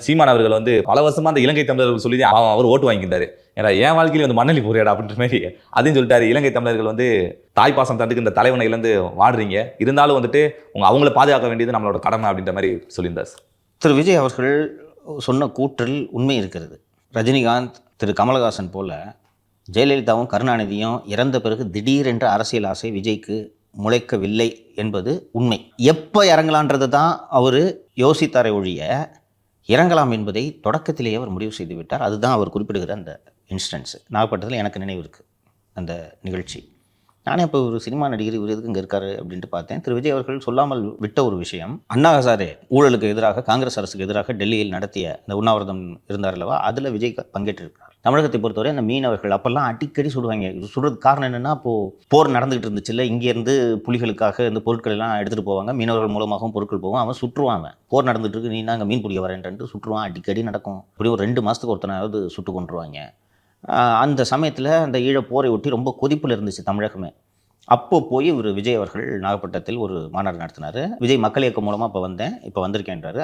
சீமான் அவர்கள் வந்து பல வருஷமா அந்த இலங்கை தமிழர்கள் சொல்லி அவர் ஓட்டு வாங்கிட்டாரு. ஏன்னா என் வாழ்க்கையில வந்து மண்ணலி போறியாடா அப்படின்ற மாதிரி அதையும் சொல்லிட்டாரு. இலங்கை தமிழர்கள் வந்து தாய்ப்பாசம் தந்துக்கு இந்த தலைவனை இழந்து வாடுறீங்க, இருந்தாலும் வந்துட்டு அவங்கள பாதுகாக்க வேண்டியது நம்மளோட கடமை அப்படின்ற மாதிரி சொல்லியிருந்தார். திரு விஜய் அவர்கள் சொன்ன கூற்றில் உண்மை இருக்கிறது. ரஜினிகாந்த், திரு கமலஹாசன் போல ஜெயலலிதாவும் கருணாநிதியும் இறந்த பிறகு திடீரென்ற அரசியல் ஆசை விஜய்க்கு முளைக்கவில்லை என்பது உண்மை. எப்போ இறங்கலான்றது தான் அவர் யோசித்தாரை ஒழிய, இறங்கலாம் என்பதை தொடக்கத்திலேயே அவர் முடிவு செய்து விட்டார். அதுதான் அவர் குறிப்பிடுகிற அந்த இன்ஸ்டன்ஸ். நாகப்பட்டினத்தில் எனக்கு நினைவு இருக்குது அந்த நிகழ்ச்சி. நானே இப்போ ஒரு சினிமா நடிகர் இவர் எதுக்கு இங்கே இருக்காரு அப்படின்ட்டு பார்த்தேன். திரு விஜய் அவர்கள் சொல்லாமல் விட்ட ஒரு விஷயம், அண்ணா ஹசாரே ஊழலுக்கு எதிராக காங்கிரஸ் அரசுக்கு எதிராக டெல்லியில் நடத்திய இந்த உண்ணாவிரதம் இருந்தார் அல்லவா, அதில் விஜய் பங்கேற்றிருக்கிறார். தமிழகத்தை பொறுத்தவரை அந்த மீனவர்கள் அப்போல்லாம் அடிக்கடி சுடுவாங்க. சுடுறதுக்கு காரணம் என்னென்னா, அப்போது போர் நடந்துகிட்டு இருந்துச்சு இல்லை, இங்கேருந்து புலிகளுக்காக இந்த பொருட்கள் எல்லாம் எடுத்துகிட்டு போவாங்க, மீனவர்கள் மூலமாகவும் பொருட்கள் போகும். அவன் சுற்றுவான், அவன் போர் நடந்துகிட்டு இருக்கு, நீ அங்கே மீன் பிடிக்க வரேன்ட்டு சுற்றுவான். அடிக்கடி நடக்கும். இப்படி ஒரு 2 மாதத்துக்கு ஒருத்தனாவது சுட்டு கொண்டுருவாங்க. அந்த சமயத்தில் அந்த ஈழப்போரை ஒட்டி ரொம்ப கொதிப்பில் இருந்துச்சு தமிழகமே. அப்போ போய் விஜய் அவர்கள் நாகப்பட்டினத்தில் ஒரு மாநாடு நடத்தினார். விஜய் மக்கள் இயக்கம் மூலமாக இப்போ வந்திருக்கேன்றாரு.